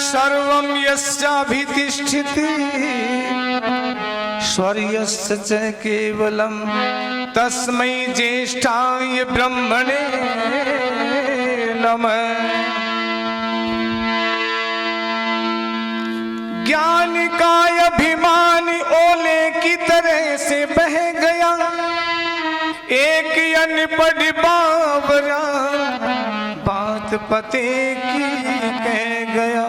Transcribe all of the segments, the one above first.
सर्वं यस्याभितिष्ठिति स्वर्यस्य च केवलं तस्मै ज्येष्ठाय ब्रह्मणे नमः। ज्ञान का अभिमान ओले की तरह से बह गया, एक अनपढ़ बावरा बात पते की कह गया।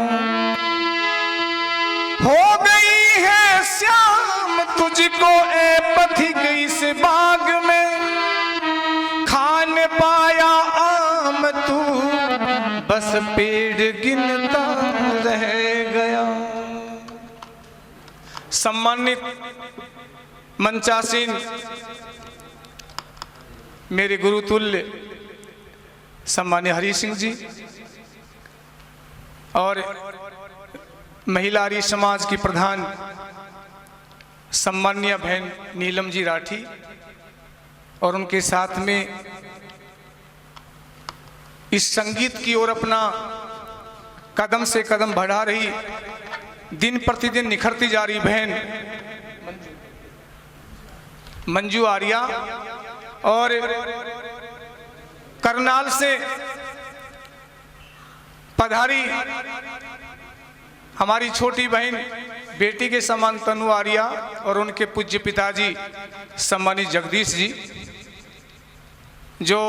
हो गई है श्याम तुझको ए पथिक इस बाग में, खान पाया आम तू बस पेड़ गिनता रह गया। सम्मानित मंचासीन मेरे गुरुतुल्य सम्मान्य हरि सिंह जी और महिला आर्य समाज की प्रधान सम्मान्य बहन नीलम जी राठी और उनके साथ में इस संगीत की ओर अपना कदम से कदम बढ़ा रही, दिन प्रतिदिन निखरती जा रही बहन मंजू आर्या और करनाल से पधारी हमारी छोटी बहन बेटी के समान तनु आर्या और उनके पूज्य पिताजी सम्मानित जगदीश जी जो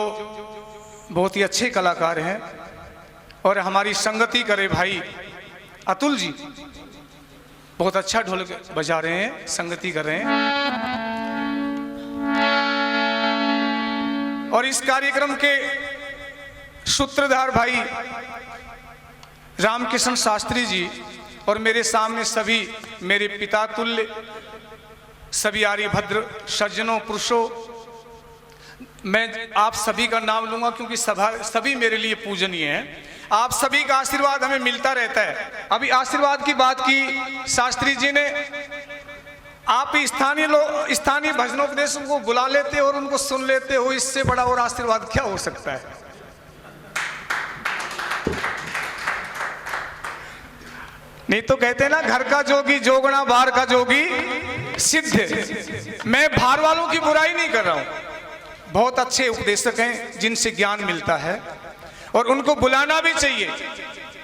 बहुत ही अच्छे कलाकार हैं, और हमारी संगति करे भाई अतुल जी बहुत अच्छा ढोल बजा रहे हैं, संगति कर रहे हैं। और इस कार्यक्रम के सूत्रधार भाई रामकिशन शास्त्री जी और मेरे सामने सभी मेरे पिता तुल्य सभी आर्यभद्र सज्जनों पुरुषों, मैं आप सभी का नाम लूंगा क्योंकि सभी मेरे लिए पूजनीय हैं। आप सभी का आशीर्वाद हमें मिलता रहता है। अभी आशीर्वाद की बात की शास्त्री जी ने, आप स्थानीय भजनोपदेशों को बुला लेते और उनको सुन लेते हो, इससे बड़ा और आशीर्वाद क्या हो सकता है। नहीं तो कहते हैं ना, घर का जोगी जोगना बाहर का जोगी सिद्ध। मैं बाहर वालों की बुराई नहीं कर रहा हूं, बहुत अच्छे उपदेशक हैं जिनसे ज्ञान मिलता है और उनको बुलाना भी चाहिए,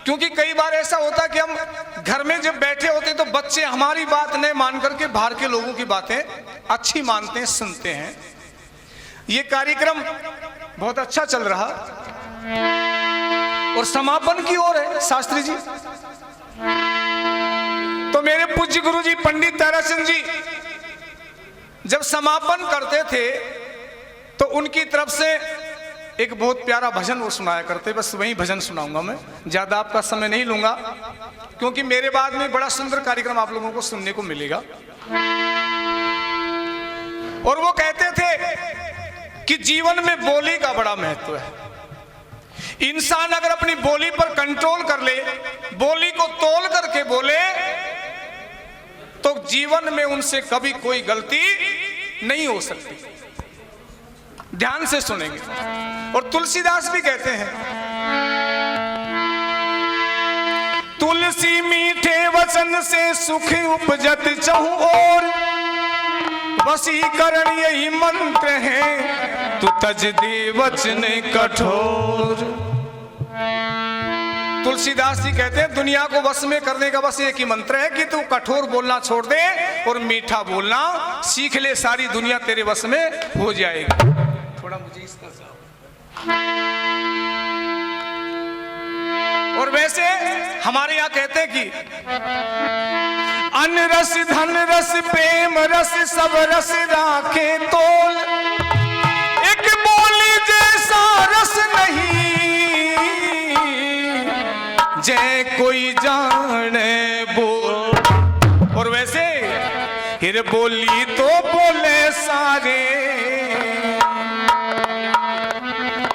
क्योंकि कई बार ऐसा होता है कि हम घर में जब बैठे होते तो बच्चे हमारी बात नहीं मान करके बाहर के लोगों की बातें अच्छी मानते हैं, सुनते हैं। ये कार्यक्रम बहुत अच्छा चल रहा और समापन की ओर है शास्त्री जी। तो मेरे पूज्य गुरु जी पंडित तारा सिंह जी जब समापन करते थे तो उनकी तरफ से एक बहुत प्यारा भजन वो सुनाया करते, बस वही भजन सुनाऊंगा मैं, ज्यादा आपका समय नहीं लूंगा क्योंकि मेरे बाद में बड़ा सुंदर कार्यक्रम आप लोगों को सुनने को मिलेगा। और वो कहते थे कि जीवन में बोली का बड़ा महत्व है। इंसान अगर अपनी बोली पर कंट्रोल कर ले, बोली को तोल करके बोले, तो जीवन में उनसे कभी कोई गलती नहीं हो सकती। ध्यान से सुनेंगे। और तुलसीदास भी कहते हैं, तुलसी मीठे वचन से सुख उपजत चहु और, वशीकरण यही मंत्र है तू तज दे वचन कठोर। तुलसीदास जी कहते हैं दुनिया को वश में करने का बस एक ही मंत्र है कि तू कठोर बोलना छोड़ दे और मीठा बोलना सीख ले, सारी दुनिया तेरे वश में हो जाएगी। थोड़ा मुझे इस तरह से। और वैसे हमारे यहाँ कहते हैं कि अन्न रस धन रस प्रेम रस सब रस राखे तोल, एक बोली जैसा रस नहीं जय कोई जाने बोल। और वैसे फिर बोली तो बोले सारे,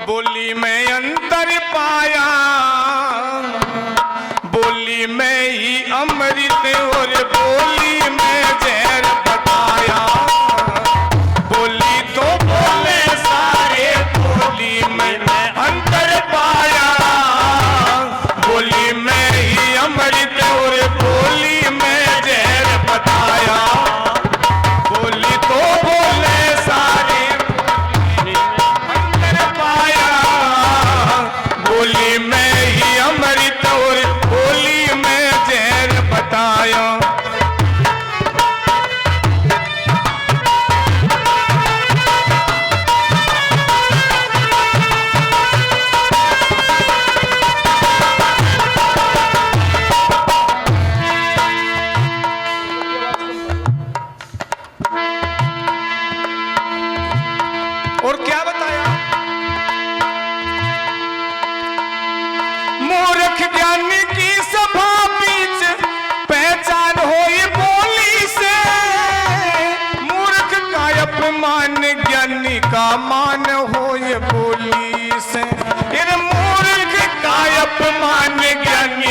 बोली में अंतर पाया, बोली में ही अमृत और बोली में जहर बताया। बोली तो बोले सारे, बोली में अंतर पाया, बोली में ही अमृत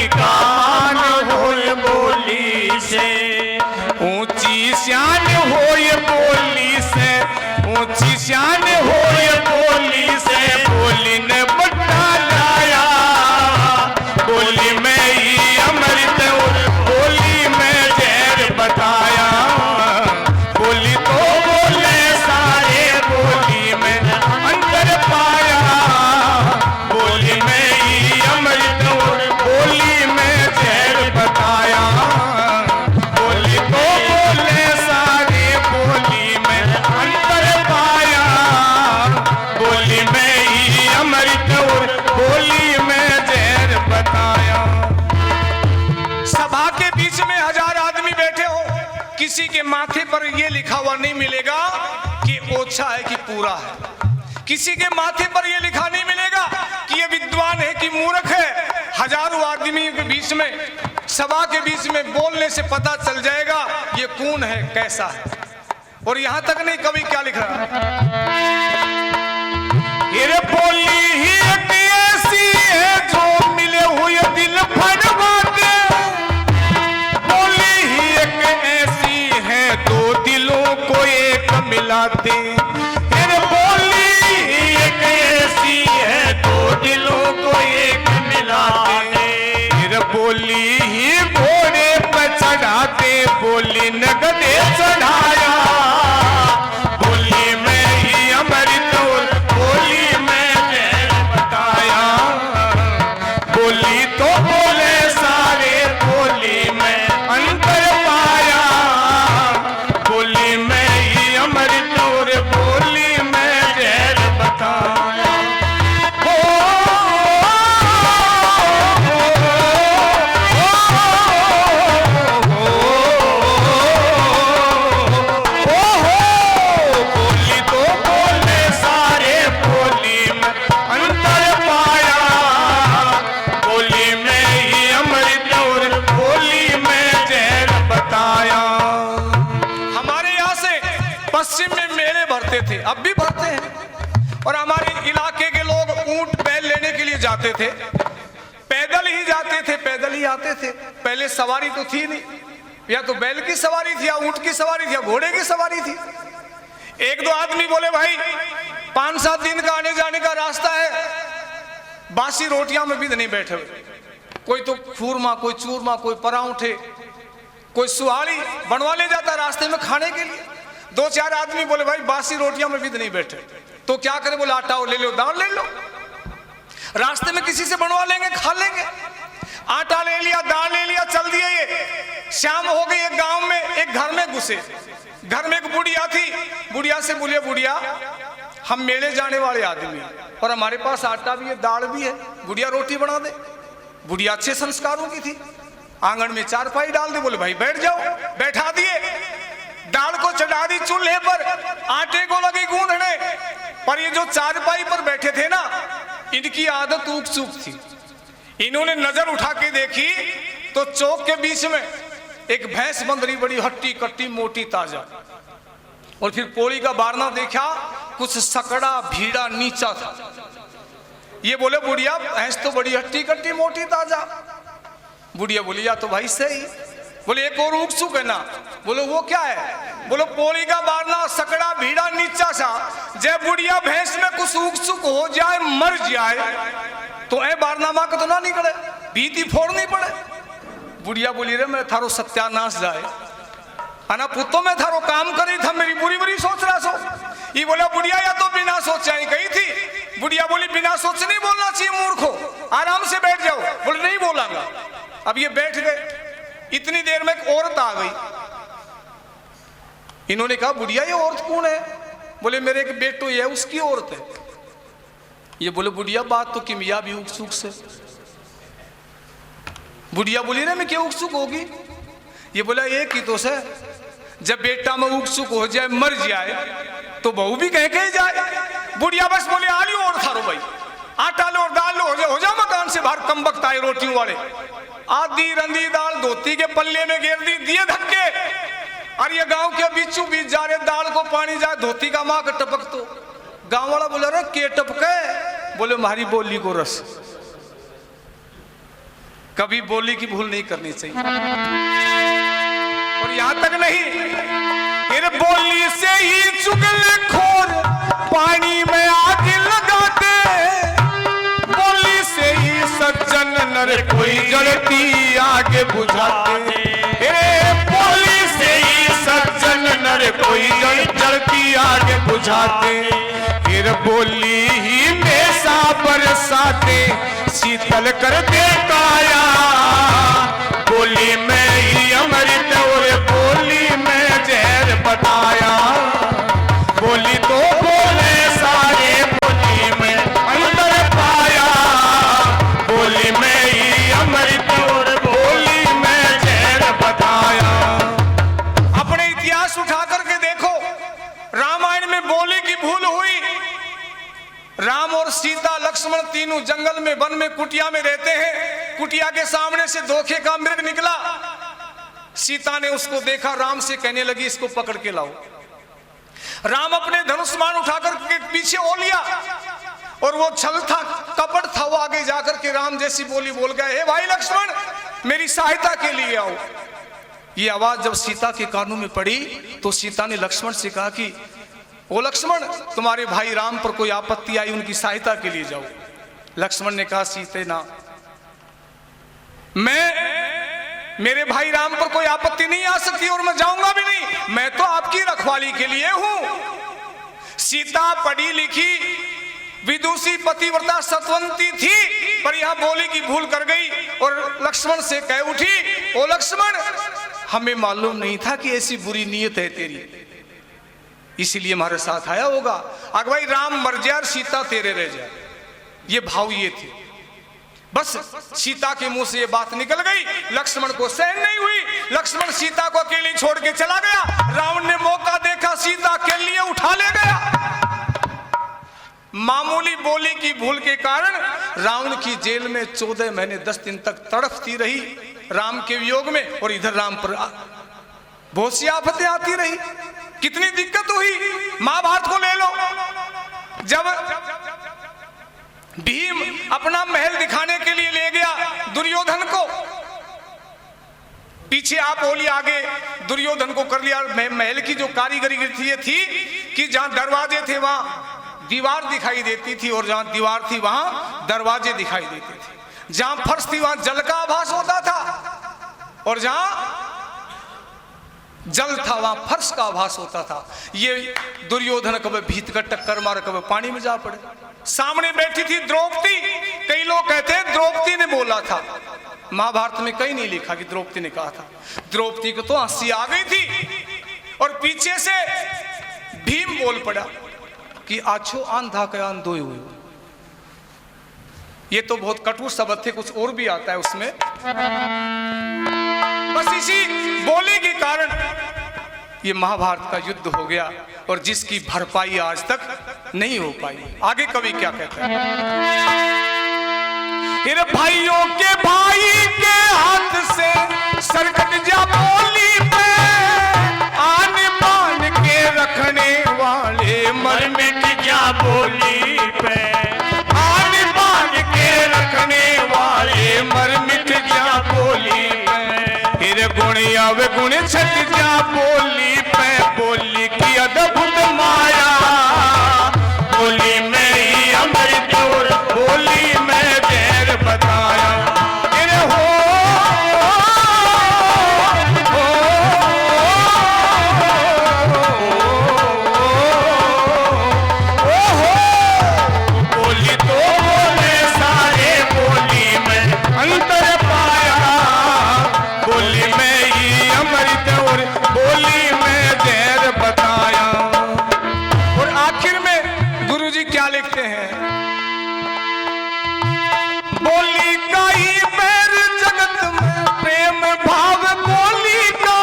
कान होए बोली से, ऊंची शान होए बोली से, ऊंची शान होए बोली से, बोली ने बट्टा लाया, बोली में ही अमृत बोली में जहर बताया, बोली तो बोले सारे बोली में अंतर पाया, बोली में ही अमृत बोली में जहर बताया, बोली तो बोले सारे बोली में अंतर पाया, बोली में ही अमृत बोली में जहर बताया। सभा के बीच में 1000 आदमी बैठे हो, किसी के माथे पर यह लिखा हुआ नहीं मिलेगा कि ओछा है कि पूरा है, किसी के माथे पर यह लिखा नहीं मिलेगा कि ये विद्वान है कि मूर्ख है। हजारों आदमी के बीच में, सभा के बीच में बोलने से पता चल जाएगा ये कौन है, कैसा है। और यहां तक नहीं, कवि क्या लिख रहा है, ये बोली ही एक ऐसी है जो मिले हुए दिल फड़वाते, बोली ही एक ऐसी है दो दिलों को एक मिलाते, बोली एक ऐसी है दो दिलों को एक मिलाते, बोली ही घोड़े पर चढ़ाते, बोली न गधे चढ़ाया, बोली में ही अमृत बोली में जहर बताया, बोली तो बोले सारे बोली में अंतर पाया, बोली में ही अमृत और बोली में जहर बताया। बोली तो बोले सारे बोली में अंतर पाया, बोली में ही अमृत और बोली में जहर बताया। हमारे यहाँ से पश्चिम में मेले भरते थे, अब भी भरते हैं, और हमारे इलाके के लोग ऊंट बैल लेने के लिए जाते थे, पैदल ही जाते थे, पैदल ही आते थे। पहले सवारी तो थी नहीं, या तो बैल की सवारी थी, या ऊंट की सवारी थी, या घोड़े की सवारी थी। एक दो आदमी बोले भाई 5-7 दिन का आने जाने का रास्ता है, बासी रोटियां में भी नहीं बैठे हुए, कोई तो फूरमा, कोई चूरमा, कोई परांठे, कोई सुहाड़ी बनवा ले जाता रास्ते में खाने के लिए। 2-4 आदमी बोले भाई बासी रोटियां में भी नहीं बैठे, तो क्या करें? बोले आटा ले लो, दाल ले लो, रास्ते में किसी से बनवा लेंगे, खा लेंगे। आटा ले लिया, दाल ले लिया, चल दिए। ये शाम हो गई, एक गांव में एक घर में घुसे, घर में एक बुढ़िया थी। बुढ़िया से बोले बुढ़िया हम मेले जाने वाले आदमी हैं और हमारे पास आटा भी है, दाल भी है, बुढ़िया रोटी बना दे। बुढ़िया अच्छे संस्कारों की थी, आंगन में चारपाई डाल दे, बोले भाई बैठ जाओ, बैठा दिए। दाल को चढ़ा दी चूल्हे पर, आटे को लगी गूंदने, पर ये जो चारपाई पर बैठे थे ना, इनकी आदत ऊक चूक थी। इन्होंने नजर उठा के देखी तो चौक के बीच में एक भैंस बंध रही, बड़ी हट्टी कट्टी मोटी ताजा। और फिर पोली का बारना देखा, कुछ सकड़ा भीड़ा नीचा था। ये बोले बुढ़िया भैंस तो बड़ी हट्टी कट्टी मोटी ताजा। बुढ़िया बोली या तो भाई सही। बोले एक और ऊक चूक है ना। बोले वो क्या है? बोलो पोली का बारना, सकड़ा भीड़ा नीचा सा, जय बुढ़िया भैंस में कुछ ऊक चूक हो जाए, मर जाए तो ए बारनामा का तो ना निकले, भीती फोड़नी पड़े। बुढ़िया बोली रे मैं थारो सत्यानाश जाए, अना पुतो में थारो काम करी था, मेरी बुरी बुरी सोच रहा सो। ये बोला बुढ़िया या तो बिना सोचा ही कही थी। बुढ़िया बोली बिना सोचे नहीं बोलना चाहिए मूर्खो, आराम से बैठ जाओ। बोले नहीं बोलांगा। अब ये बैठ गए। इतनी देर में एक औरत आ गई। इन्होंने कहा बुढ़िया ये औरत कौन है? बोले मेरे एक बेटो ये है, उसकी औरत है। ये बोले बुढ़िया बात तो किमिया भी उत्सुक से। बुढ़िया बोली रे मैं क्या उत्सुक होगी? ये बोला एक ही तो से, जब बेटा में उत्सुक हो जाए, मर जाए तो बहू भी कह के जाए। बुढ़िया बस बोले आ लियो और थारो भाई, आटा लो और दाल लो, हो जा मकान से बाहर, कम वक्त आए रोटियों वाले। आधी रंधी दाल धोती के पल्ले में घेर दी, दिए धक्के। और ये गांव के बीचों बीच जा रहे, दाल को पानी जाए, धोती का माँ का टपक। तो गांव वाला बोला रे के टपके? बोले हमारी बोली को रस। कभी बोली की भूल नहीं करनी चाहिए। और यहां तक नहीं, फिर बोली से ही चुगलखोर पानी में आग लगाते, बोली से ही सज्जन नर कोई जलती आग बुझाते, बोली से ही सज्जन नर कोई जलती आग बुझाते, फिर बोली ही में सा बरसाते शीतल कर दे काया, बोली में ही अमृत और बोली में जहर बताया, बोली तो बोले सारे बोली में अंतर पाया, बोली में ही अमृत और बोली में जहर बताया। अपने इतिहास उठा करके देखो, रामायण में बोली की भूल हुई। राम और सीता लक्ष्मण तीनों जंगल में वन में कुटिया में रहते हैं। कुटिया के सामने से धोखे का मृग निकला। सीता ने उसको देखा, राम से कहने लगी इसको पकड़ के लाओ। राम अपने धनुष्मान उठाकर के पीछे ओ लिया और वो छल था, कपट था, वो आगे जाकर के राम जैसी बोली बोल गए, हे भाई लक्ष्मण मेरी सहायता के लिए आओ। ये आवाज जब सीता के कानों में पड़ी तो सीता ने लक्ष्मण से कहा कि ओ लक्ष्मण, तुम्हारे भाई राम पर कोई आपत्ति आई, उनकी सहायता के लिए जाओ। लक्ष्मण ने कहा सीते ना, मेरे भाई राम पर कोई आपत्ति नहीं आ सकती और मैं जाऊंगा भी नहीं, मैं तो आपकी रखवाली के लिए हूं। सीता पढ़ी लिखी विदुषी पतिव्रता सतवंती थी, पर यह बोली की भूल कर गई और लक्ष्मण से कह उठी, ओ लक्ष्मण हमें मालूम नहीं था कि ऐसी बुरी नीयत है तेरी, इसीलिए हमारे साथ आया होगा। अगर भाई राम मर जाए और सीता तेरे रह जाए, ये भाव ये थे। बस सीता के मुंह से ये बात निकल गई, लक्ष्मण को सहन नहीं हुई, लक्ष्मण सीता को अकेली छोड़ के चला गया। रावण ने मौका देखा, सीता के लिए उठा ले गया। मामूली बोली की भूल के कारण रावण की जेल में 14 महीने 10 दिन तक तड़पती रही राम के वियोग में, और इधर राम पर बहुत सी आफतें आती रही। कितनी दिक्कत हुई, महाभारत को ले लो। जब भीम अपना महल दिखाने के लिए ले गया दुर्योधन को, पीछे आप बोली आगे दुर्योधन को कर लिया। महल की जो कारीगरी थी कि जहां दरवाजे थे वहां दीवार दिखाई देती थी, और जहां दीवार थी वहां दरवाजे दिखाई देते थे। जहां फर्श थी वहां जल का आभास होता था, और जहां जल था वहां फर्श का आभास होता था। ये दुर्योधन कभी भीत का टक्कर मार, कभी पानी में जा पड़े। सामने बैठी थी द्रौपदी, कई लोग कहते हैं द्रौपदी ने बोला था, महाभारत में कहीं नहीं लिखा कि द्रौपदी ने कहा था। द्रौपदी को तो हंसी आ गई थी, और पीछे से भीम बोल पड़ा कि आछो आंधा के आंधोए हुए। ये तो बहुत कटु शब्द थे, कुछ और भी आता है उसमें। बस इसी बोली के कारण ये महाभारत का युद्ध हो गया, और जिसकी भरपाई आज तक नहीं हो पाई। आगे कवि क्या कहता है, फिर भाइयों के भाई के हाथ से सरकट जा बोली पे, आन मान के रखने वाले मर मिट जा बोली पे, आन मान के रखने वाले मर मिट जा बोली पे, फिर गुण आवे गुण छट जा बोली पे, बोली की अद्भुत माया, बोली में ही अमृत और बोली में जहर बताया। बोली तो बोले सारे बोली में अंतर पाया, बोली में ही अमृत और बोली में जहर बताया। और आखिर में गुरुजी क्या लिखते हैं, बोली का ही पैर जगत में प्रेम भाव बोली का,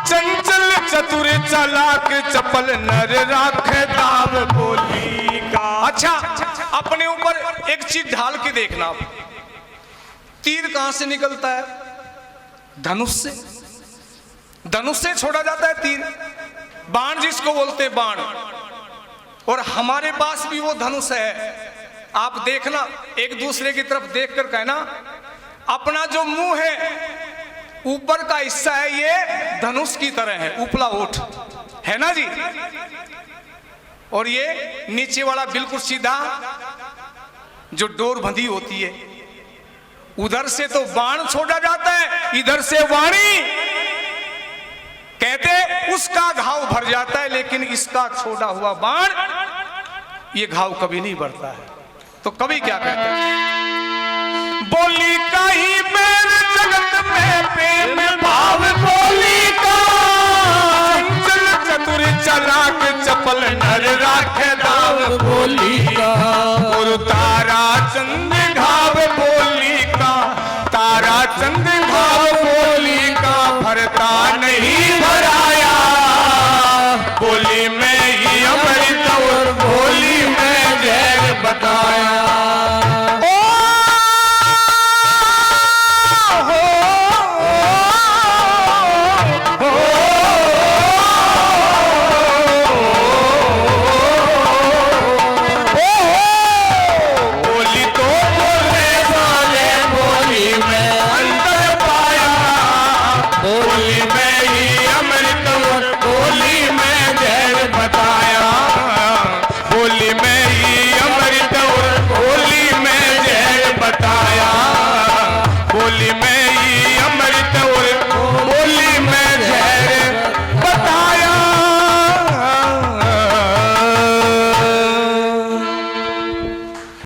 चंचल चतुर चालाक चपल नर राखे दाव बोली का। अच्छा, अपने ऊपर एक चीज ढाल के देखना, तीर कहां से निकलता है? धनुष से। धनुष से छोड़ा जाता है तीर, बाण जिसको बोलते हैं बाण, और हमारे पास भी वो धनुष है। आप देखना, एक दूसरे की तरफ देखकर कहना, अपना जो मुंह है ऊपर का हिस्सा है, ये धनुष की तरह है, उपला ओठ है ना जी, और ये नीचे वाला बिल्कुल सीधा जो डोर बंधी होती है, उधर से तो बाण छोड़ा जाता है, इधर से वाणी, कहते उसका घाव भर जाता है, लेकिन इसका छोड़ा हुआ बाण ये घाव कभी नहीं भरता है। तो कवि क्या कहते हैं, बोली